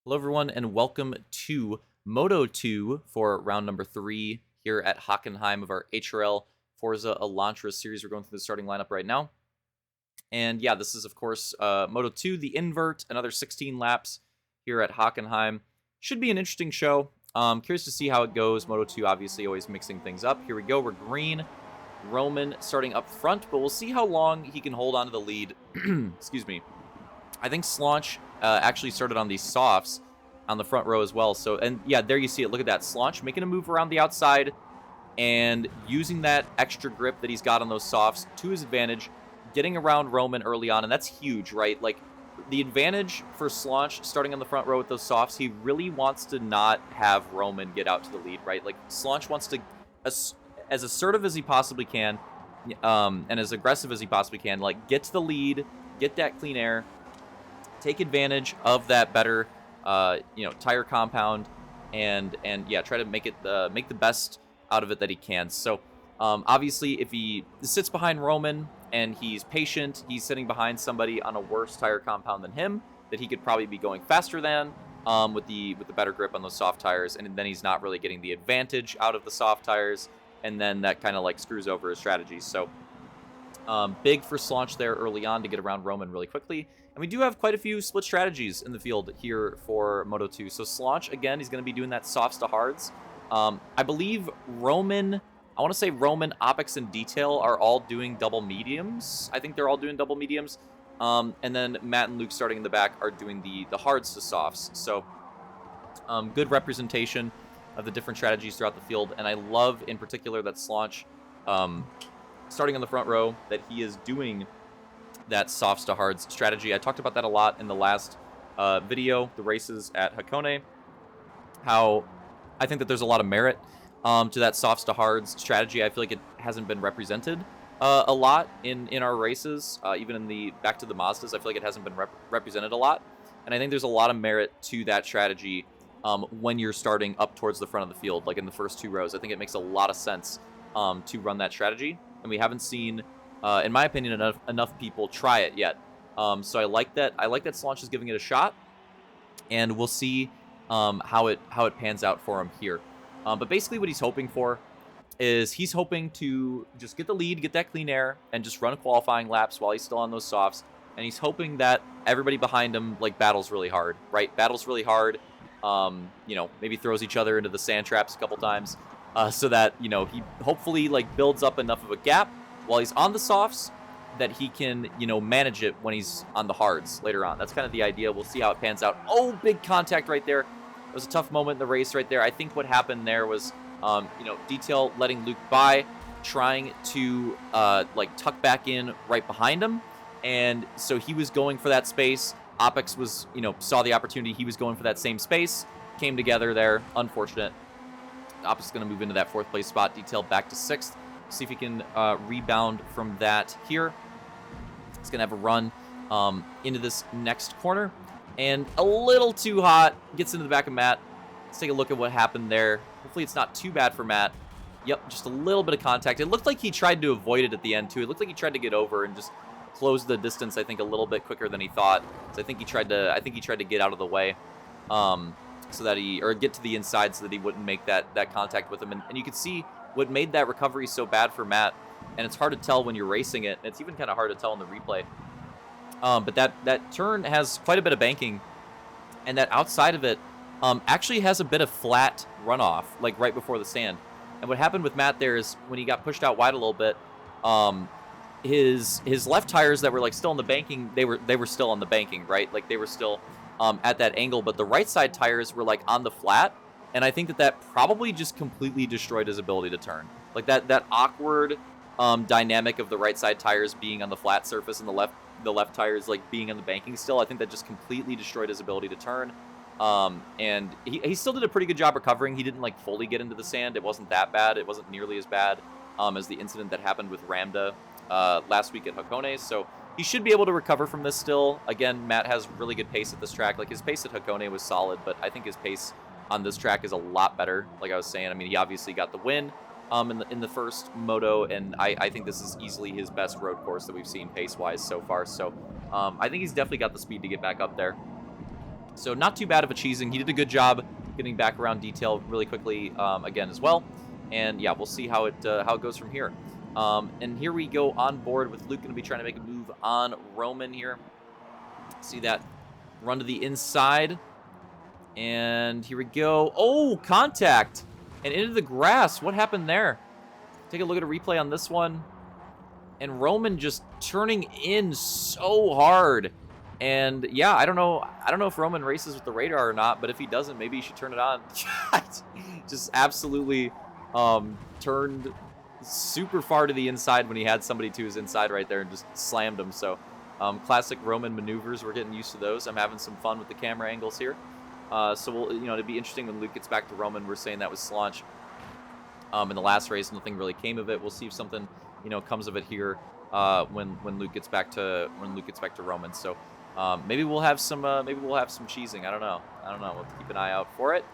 Hello, everyone, and welcome to Moto 2 for round number 3 here at Hockenheim of our HRL Forza Elantra series. We're going through the starting lineup right now. And yeah, this is, of course, Moto 2, the invert, another 16 laps here at Hockenheim. Should be an interesting show. Curious to see how it goes. Moto 2, obviously, always mixing things up. Here we go. We're green. Roman starting up front, but we'll see how long he can hold on to the lead. Excuse me. I think Slaunch actually started on these softs on the front row as well. So, and yeah, there you see it. Look at that. Slaunch making a move around the outside and using that extra grip that he's got on those softs to his advantage, getting around Roman early on. And that's huge, right? Like, the advantage for Slaunch starting on the front row with those softs, he really wants to not have Roman get out to the lead, right? Like, Slaunch wants to, as assertive as he possibly can, and as aggressive as he possibly can, like, get to the lead, get that clean air, take advantage of that better, tire compound, and yeah, try to make the best out of it that he can. So, obviously, if he sits behind Roman and he's patient, he's sitting behind somebody on a worse tire compound than him that he could probably be going faster than, with the better grip on those soft tires, and then he's not really getting the advantage out of the soft tires, and then that kind of like screws over his strategy. So, big for Slaunch there early on to get around Roman really quickly. And we do have quite a few split strategies in the field here for Moto 2. So Slaunch, again, he's going to be doing that softs to hards. I believe Roman, Opix, and Detail are all doing double mediums. I think they're all doing double mediums. And then Matt and Luke starting in the back are doing the hards to softs. So good representation of the different strategies throughout the field. And I love, in particular, that Slaunch, starting on the front row, that he is doing that softs to hards strategy. I talked about that a lot in the last video, the races at Hockenheim, how I think that there's a lot of merit to that softs to hards strategy. I feel like it hasn't been represented a lot in our races, even in the back to the Mazdas. I feel like it hasn't been represented a lot, and I think there's a lot of merit to that strategy when you're starting up towards the front of the field, like in the first two rows. I think it makes a lot of sense to run that strategy, and we haven't seen, in my opinion, enough people try it yet. So I like that. I like that Slaunch is giving it a shot, and we'll see how it pans out for him here. But basically, what he's hoping for is he's hoping to just get the lead, get that clean air, and just run qualifying laps while he's still on those softs. And he's hoping that everybody behind him like battles really hard, right? Battles really hard. Maybe throws each other into the sand traps a couple times, so that he hopefully like builds up enough of a gap while he's on the softs that he can, manage it when he's on the hards later on. That's kind of the idea. We'll see how it pans out. Oh, big contact right there. It was a tough moment in the race right there. I think what happened there was, Detail letting Luke by, trying to, tuck back in right behind him. And so he was going for that space. Opix was, saw the opportunity. He was going for that same space. Came together there. Unfortunate. Opix is going to move into that 4th place spot. Detail back to 6th. See if he can rebound from that here. He's going to have a run into this next corner. And a little too hot. Gets into the back of Matt. Let's take a look at what happened there. Hopefully it's not too bad for Matt. Yep, just a little bit of contact. It looked like he tried to avoid it at the end, too. It looked like he tried to get over and just close the distance, I think, a little bit quicker than he thought. So I think he tried to get out of the way. So that get to the inside so that he wouldn't make that contact with him. And you can see what made that recovery so bad for Matt, and it's hard to tell when you're racing it. It's even kind of hard to tell in the replay. But that turn has quite a bit of banking, and that outside of it actually has a bit of flat runoff, like right before the stand. And what happened with Matt there is when he got pushed out wide a little bit, his left tires that were like still in the banking, they were still on the banking, right? Like they were still at that angle, but the right side tires were like on the flat. And I think that probably just completely destroyed his ability to turn. Like that awkward dynamic of the right side tires being on the flat surface and the left tires like being on the banking still. I think that just completely destroyed his ability to turn. And he still did a pretty good job recovering. He didn't like fully get into the sand. It wasn't that bad. It wasn't nearly as bad as the incident that happened with Ramda last week at Hockenheim. So he should be able to recover from this still. Again, Matt has really good pace at this track. Like his pace at Hockenheim was solid, but I think his pace on this track is a lot better. Like I was saying, I mean, he obviously got the win in the first moto, and I think this is easily his best road course that we've seen pace-wise so far. So I think he's definitely got the speed to get back up there. So not too bad of a cheesing. He did a good job getting back around detail really quickly again as well. And yeah, we'll see how it goes from here. And here we go on board with Luke going to be trying to make a move on Roman here. See that run to the inside. And here we go. Oh, contact. And into the grass. What happened there? Take a look at a replay on this one. And Roman just turning in so hard. And yeah, I don't know if Roman races with the radar or not, but if he doesn't, maybe he should turn it on. Just absolutely turned super far to the inside when he had somebody to his inside right there and just slammed him. So classic Roman maneuvers. We're getting used to those. I'm having some fun with the camera angles here. So we'll, it'd be interesting when Luke gets back to Roman. We're saying that was Slaunch in the last race. Nothing really came of it. We'll see if something comes of it here when Luke gets back to Roman. So maybe we'll have some cheesing. I don't know. We'll have to keep an eye out for it.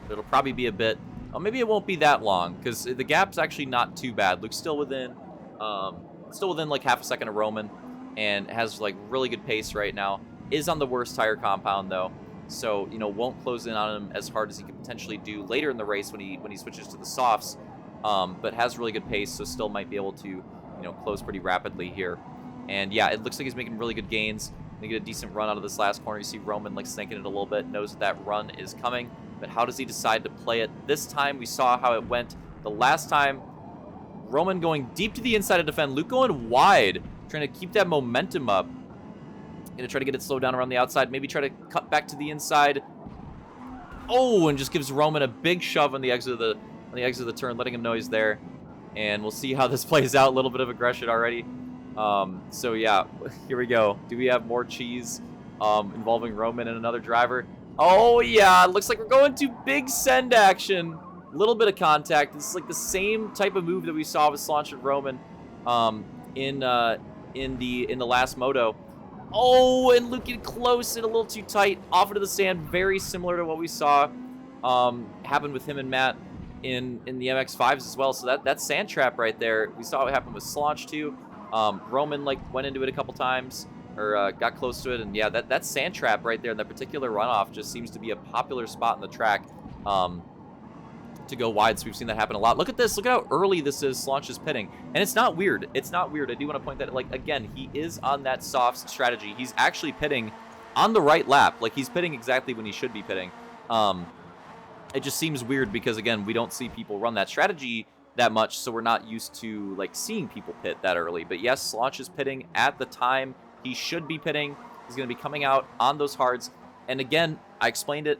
But it'll probably be a bit. Maybe it won't be that long because the gap's actually not too bad. Luke's still within like half a second of Roman, and has like really good pace right now. Is on the worst tire compound though, so won't close in on him as hard as he could potentially do later in the race when he switches to the softs. But has really good pace, so still might be able to close pretty rapidly here. And yeah, it looks like he's making really good gains. They get a decent run out of this last corner. You see Roman like sinking it a little bit, knows that run is coming. But how does he decide to play it this time? We saw how it went the last time. Roman going deep to the inside to defend. Luke going wide, trying to keep that momentum up. Gonna try to get it slowed down around the outside. Maybe try to cut back to the inside. Oh, and just gives Roman a big shove on the exit of the turn, letting him know he's there. And we'll see how this plays out. A little bit of aggression already. So yeah, here we go. Do we have more cheese involving Roman and another driver? Oh yeah, it looks like we're going to big send action. A little bit of contact. This is like the same type of move that we saw with Slaunch and Roman in the last moto. Oh, and Luke getting close and a little too tight. Off into the sand. Very similar to what we saw happen with him and Matt in the MX-5s as well. So that sand trap right there, we saw what happened with Slaunch too. Roman like went into it a couple times, or got close to it, and yeah, that sand trap right there, that particular runoff just seems to be a popular spot in the track to go wide. So we've seen that happen a lot. Look at this. Look at how early this is. Slaunch is pitting, and it's not weird. It's not weird. I do want to point that, like, again, he is on that soft strategy. He's actually pitting on the right lap. Like, he's pitting exactly when he should be pitting. It just seems weird because, again, we don't see people run that strategy that much, so we're not used to like seeing people pit that early. But yes, Slaunch is pitting at the time he should be pitting. He's going to be coming out on those hards. And again, I explained it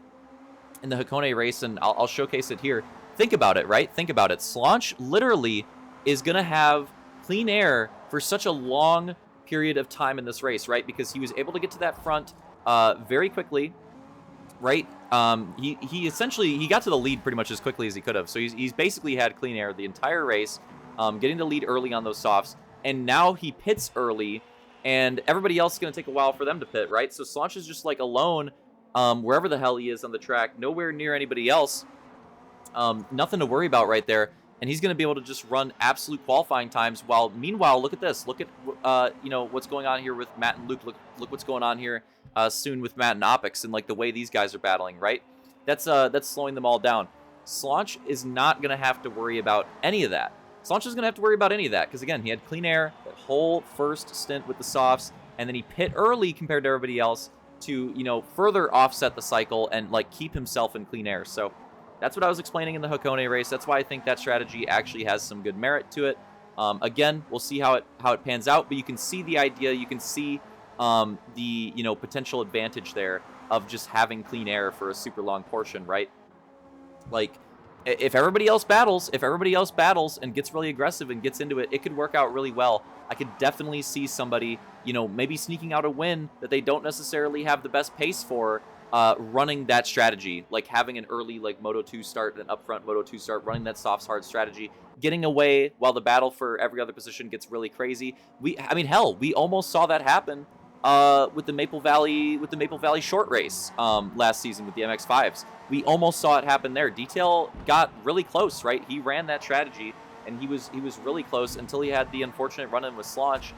in the Hockenheim race, and I'll showcase it here. Think about it, right? Think about it. Slaunch literally is going to have clean air for such a long period of time in this race, right? Because he was able to get to that front very quickly, right? He essentially got to the lead pretty much as quickly as he could have. So he's basically had clean air the entire race, getting the lead early on those softs, and now he pits early, and everybody else is going to take a while for them to pit, right? So Slaunch is just like alone wherever the hell he is on the track, nowhere near anybody else. Nothing to worry about right there, and he's going to be able to just run absolute qualifying times. While meanwhile, look at this. Look at what's going on here with Matt and Luke. Look what's going on here soon with Matt and Opix, and like the way these guys are battling, right? That's slowing them all down. Slaunch is not going to have to worry about any of that. Slaunch is going to have to worry about any of that because, again, he had clean air that whole first stint with the softs, and then he pit early compared to everybody else to further offset the cycle and like keep himself in clean air. So that's what I was explaining in the Hockenheim race. That's why I think that strategy actually has some good merit to it. Again, we'll see how it pans out, but you can see the idea. You can see the potential advantage there of just having clean air for a super long portion, right? Like, if everybody else battles and gets really aggressive and gets into it, it could work out really well. I could definitely see somebody, maybe sneaking out a win that they don't necessarily have the best pace for, running that strategy, like having an early like Moto 2 start, an upfront Moto 2 start, running that softs hard strategy, getting away while the battle for every other position gets really crazy. We almost saw that happen with the Maple Valley short race last season with the MX-5s. We almost saw it happen there. Detail got really close, right? He ran that strategy, and he was really close until he had the unfortunate run-in with Slaunch.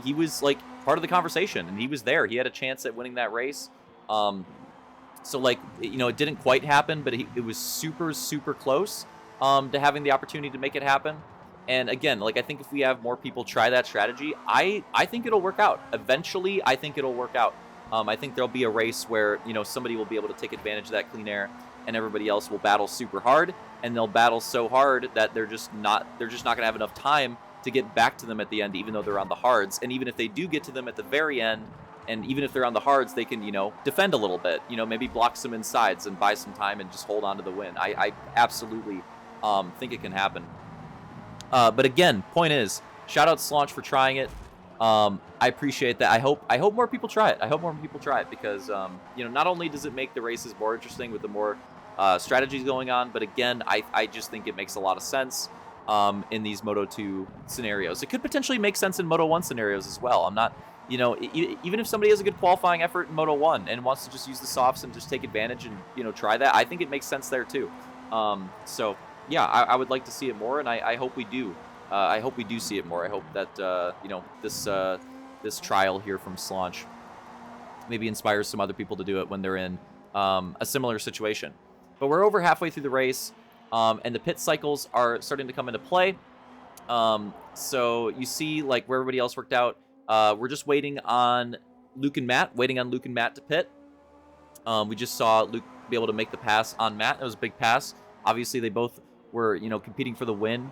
He was like part of the conversation, and he was there. He had a chance at winning that race. So like, you know, it didn't quite happen, but it was super, super close to having the opportunity to make it happen. And again, like, I think if we have more people try that strategy, I think it'll work out. Eventually, I think it'll work out. I think there'll be a race where, you know, somebody will be able to take advantage of that clean air, and everybody else will battle super hard, and they'll battle so hard that they're just not going to have enough time to get back to them at the end, even though they're on the hards. And even if they do get to them at the very end, and even if they're on the hards, they can, you know, defend a little bit, you know, maybe block some insides and buy some time and just hold on to the win. I absolutely think it can happen. But again, point is, shout out Slaunch for trying it. I appreciate that. I hope more people try it. I hope more people try it because, you know, not only does it make the races more interesting with the more strategies going on, but again, I just think it makes a lot of sense in these Moto 2 scenarios. It could potentially make sense in Moto 1 scenarios as well. I'm not, you know, even if somebody has a good qualifying effort in Moto 1 and wants to just use the softs and just take advantage and, you know, try that, I think it makes sense there too. So yeah, I would like to see it more, and I hope we do. I hope we do see it more. I hope that, you know, this trial here from Slaunch maybe inspires some other people to do it when they're in a similar situation. But we're over halfway through the race, and the pit cycles are starting to come into play. So you see, like, where everybody else worked out. We're just waiting on Luke and Matt to pit. We just saw Luke be able to make the pass on Matt. It was a big pass. Obviously, they both were, you know, competing for the win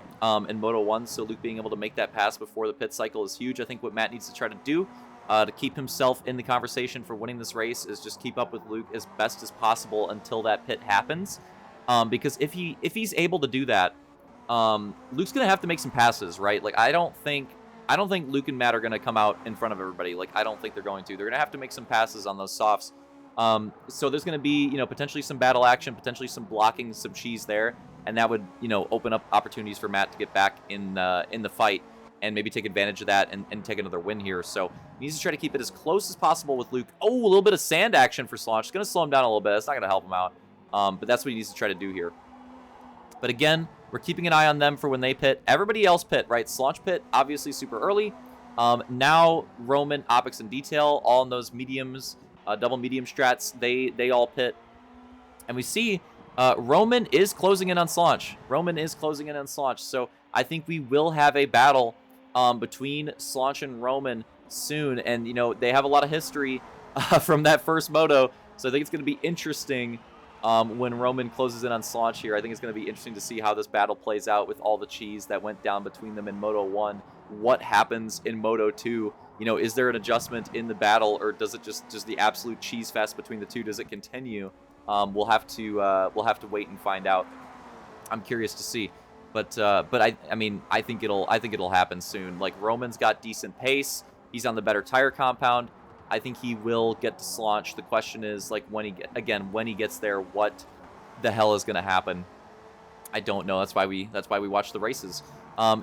in Moto 1, so Luke being able to make that pass before the pit cycle is huge. I think what Matt needs to try to do to keep himself in the conversation for winning this race is just keep up with Luke as best as possible until that pit happens. Because if he's able to do that, Luke's gonna have to make some passes, right? Like, I don't think Luke and Matt are gonna come out in front of everybody. Like, I don't think they're going to. They're gonna have to make some passes on those softs. So there's gonna be, you know, potentially some battle action, potentially some blocking, some cheese there, and that would, you know, open up opportunities for Matt to get back in the fight and maybe take advantage of that and take another win here. So he needs to try to keep it as close as possible with Luke. Oh, a little bit of sand action for Slaunch. It's gonna slow him down a little bit. It's not gonna help him out. But that's what he needs to try to do here. But again, we're keeping an eye on them for when they pit. Everybody else pit, right? Slaunch pit, obviously super early. Now Roman, Opix, and Detail, all in those mediums, double medium strats, they all pit. And we see Roman is closing in on Slaunch. So I think we will have a battle between Slaunch and Roman soon. And, you know, they have a lot of history from that first moto. So I think it's going to be interesting when Roman closes in on Slaunch here. I think it's going to be interesting to see how this battle plays out with all the cheese that went down between them in Moto 1. What happens in Moto 2? You know, is there an adjustment in the battle, or does it just the absolute cheese fest between the two? Does it continue? We'll have to wait and find out. I'm curious to see, but I mean, I think it'll happen soon. Like, Roman's got decent pace. He's on the better tire compound. I think he will get to Slaunch. The question is, like, when he gets there, what the hell is going to happen? I don't know. That's why we watch the races.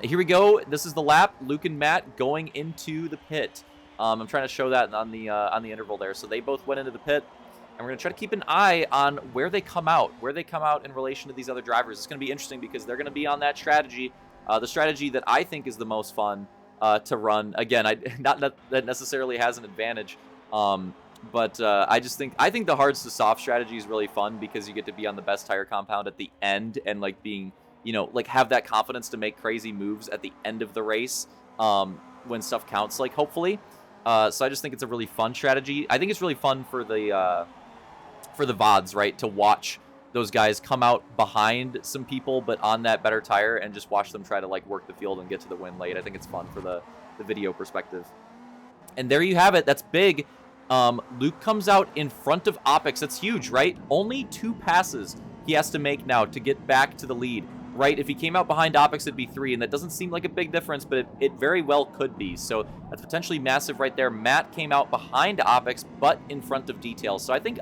Here we go. This is the lap. Luke and Matt going into the pit. I'm trying to show that on the interval there. So they both went into the pit, and we're going to try to keep an eye on where they come out in relation to these other drivers. It's going to be interesting because they're going to be on that strategy, the strategy that I think is the most fun to run. Again, not that necessarily has an advantage, but I think the hards to soft strategy is really fun because you get to be on the best tire compound at the end and, like, being, you know, like, have that confidence to make crazy moves at the end of the race when stuff counts, like, hopefully. So I just think it's a really fun strategy. I think it's really fun for the VODs, right, to watch those guys come out behind some people but on that better tire and just watch them try to, like, work the field and get to the win late. I think it's fun for the video perspective. And there you have it. That's big. Luke comes out in front of Opix. That's huge, right? Only 2 passes he has to make now to get back to the lead, right? If he came out behind Opix, it'd be 3, and that doesn't seem like a big difference, but it very well could be. So that's potentially massive right there. Matt came out behind Opix, but in front of Detail. So I think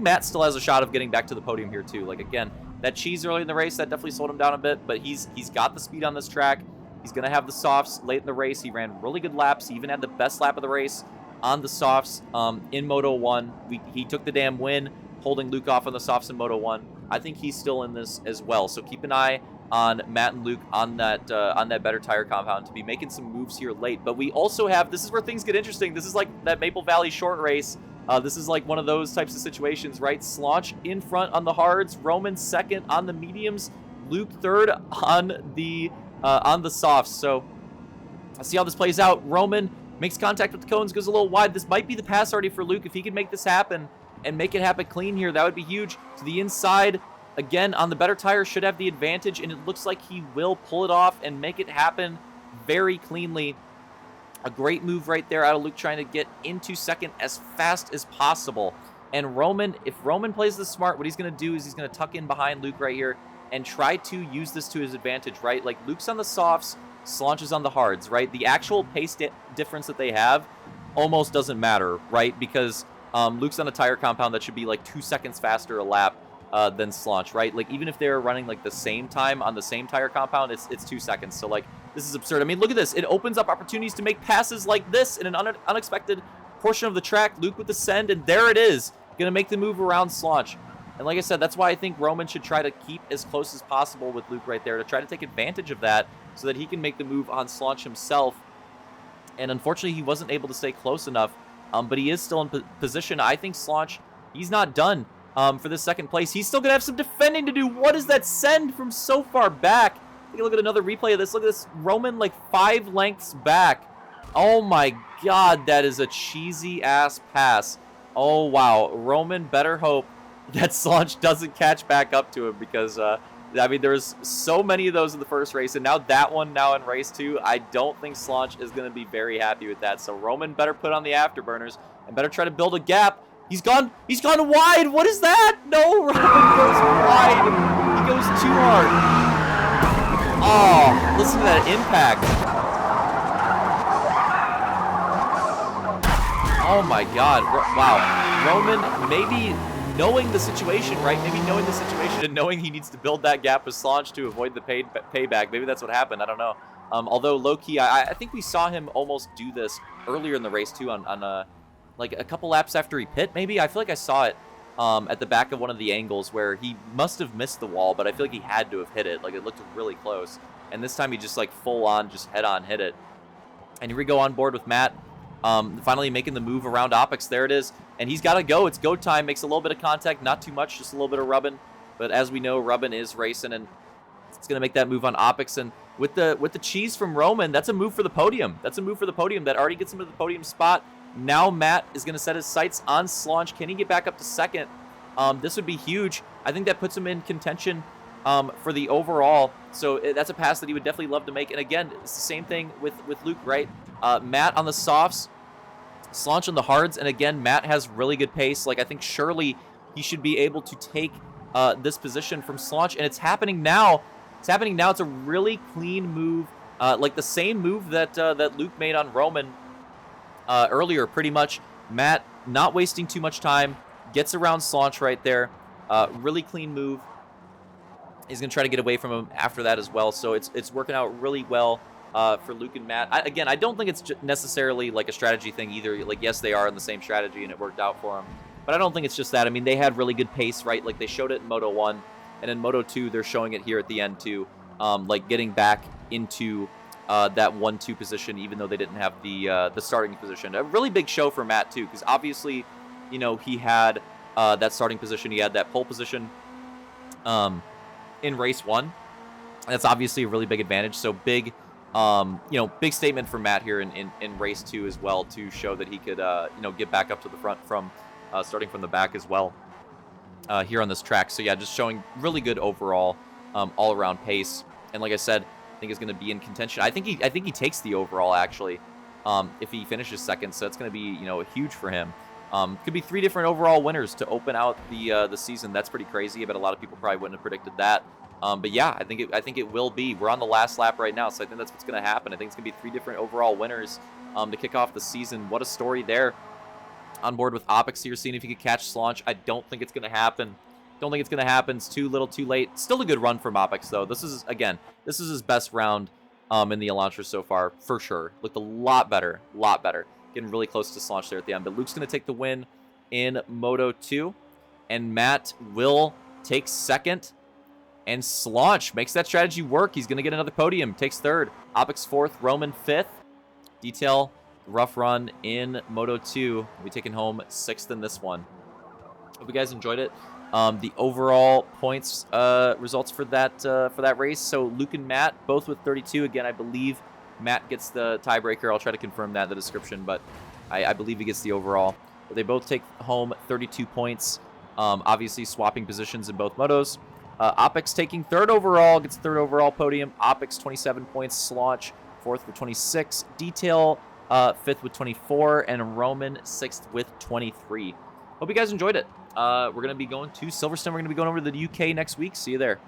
Matt still has a shot of getting back to the podium here too. Like, again, that cheese early in the race, that definitely slowed him down a bit, but he's got the speed on this track. He's going to have the softs late in the race. He ran really good laps. He even had the best lap of the race on the softs in Moto 1. He took the damn win, holding Luke off on the softs in Moto 1. I think he's still in this as well. So keep an eye on Matt and Luke on that better tire compound to be making some moves here late. But we also have, this is where things get interesting. This is like that Maple Valley short race This is like one of those types of situations, right? Slaunch in front on the hards, Roman second on the mediums, Luke third on the softs. So let's see how this plays out. Roman makes contact with the cones, goes a little wide. This might be the pass already for Luke. If he could make this happen and make it happen clean here, that would be huge. To the inside, again, on the better tire, should have the advantage, and it looks like he will pull it off and make it happen very cleanly. A great move right there out of Luke, trying to get into second as fast as possible. And Roman, if Roman plays this smart, what he's going to do is he's going to tuck in behind Luke right here and try to use this to his advantage, right? Like, Luke's on the softs, Slaunch is on the hards, right? The actual pace difference that they have almost doesn't matter, right? Because Luke's on a tire compound that should be like 2 seconds faster a lap than Slaunch, right? Like, even if they're running like the same time on the same tire compound, it's 2 seconds. So, like, this is absurd. I mean, look at this. It opens up opportunities to make passes like this in an unexpected portion of the track. Luke with the send, and there it is. Going to make the move around Slaunch. And like I said, that's why I think Roman should try to keep as close as possible with Luke right there to try to take advantage of that so that he can make the move on Slaunch himself. And unfortunately, he wasn't able to stay close enough, but he is still in position. I think Slaunch, he's not done for this second place. He's still going to have some defending to do. What is that send from so far back? Take a look at another replay of this. Look at this. Roman like 5 lengths back. Oh my God, that is a cheesy ass pass. Oh wow. Roman better hope that Slaunch doesn't catch back up to him, because I mean, there's so many of those in the first race, and now that one now in race 2. I don't think Slaunch is going to be very happy with that. So Roman better put on the afterburners and better try to build a gap. He's gone wide. What is that? No, Roman goes wide. He goes too hard. Oh, listen to that impact. Oh my God. Wow. Roman maybe knowing the situation, right? Maybe knowing the situation and knowing he needs to build that gap with Slaunch to avoid the payback. Maybe that's what happened. I don't know. Although low-key, I think we saw him almost do this earlier in the race too on like a couple laps after he pit, maybe. I feel like I saw it at the back of one of the angles where he must have missed the wall, but I feel like he had to have hit it. Like, it looked really close. And this time he just like full on, just head on hit it. And here we go on board with Matt. Finally making the move around Opix. There it is. And he's got to go. It's go time. Makes a little bit of contact. Not too much. Just a little bit of rubbing. But as we know, rubbing is racing. And it's going to make that move on Opix. And with the cheese from Roman, that's a move for the podium. That's a move for the podium. That already gets him to the podium spot. Now Matt is going to set his sights on Slaunch. Can he get back up to second? This would be huge. I think that puts him in contention for the overall. So that's a pass that he would definitely love to make. And again, it's the same thing with Luke, right? Matt on the softs, Slaunch on the hards. And again, Matt has really good pace. Like, I think surely he should be able to take this position from Slaunch. And it's happening now. It's happening now. It's a really clean move. Like the same move that Luke made on Roman earlier, pretty much. Matt not wasting too much time. Gets around Slaunch right there. Really clean move. He's going to try to get away from him after that as well. So it's working out really well for Luke and Matt. Again, I don't think it's necessarily like a strategy thing either. Like, yes, they are in the same strategy and it worked out for them. But I don't think it's just that. I mean, they had really good pace, right? Like, they showed it in Moto 1. And in Moto 2, they're showing it here at the end too. Like, getting back into that 1-2 position, even though they didn't have the starting position. A really big show for Matt too, because obviously, you know, he had that starting position. He had that pole position in race 1. And that's obviously a really big advantage. So big, you know, big statement for Matt here in race 2 as well, to show that he could, you know, get back up to the front from starting from the back as well here on this track. So yeah, just showing really good overall all-around pace. And like I said, I think is going to be in contention. I think he takes the overall actually if he finishes second. So that's going to be, you know, huge for him. Could be 3 different overall winners to open out the season. That's pretty crazy, but a lot of people probably wouldn't have predicted that. But yeah, I think it will be. We're on the last lap right now, so I think that's what's going to happen. I think it's going to be 3 different overall winners to kick off the season. What a story there. On board with Opix here, seeing if he could catch Slaunch. I don't think it's going to happen. Don't think it's going to happen. It's too little, too late. Still a good run from Opix, though. This is his best round in the Elantra so far, for sure. Looked a lot better. Getting really close to Slaunch there at the end. But Luke's going to take the win in Moto 2. And Matt will take second. And Slaunch makes that strategy work. He's going to get another podium. Takes third. Opix fourth. Roman fifth. Detail rough run in Moto 2. We taking home 6th in this one. Hope you guys enjoyed it. The overall points results for that race. So Luke and Matt both with 32. Again, I believe Matt gets the tiebreaker. I'll try to confirm that in the description, but I believe he gets the overall. But they both take home 32 points. Obviously swapping positions in both motos. Opix taking 3rd overall, gets 3rd overall podium. Opix 27 points. Slaunch 4th with 26. Detail 5th with 24, and Roman 6th with 23. Hope you guys enjoyed it. We're going to be going to Silverstone. We're going to be going over to the UK next week. See you there.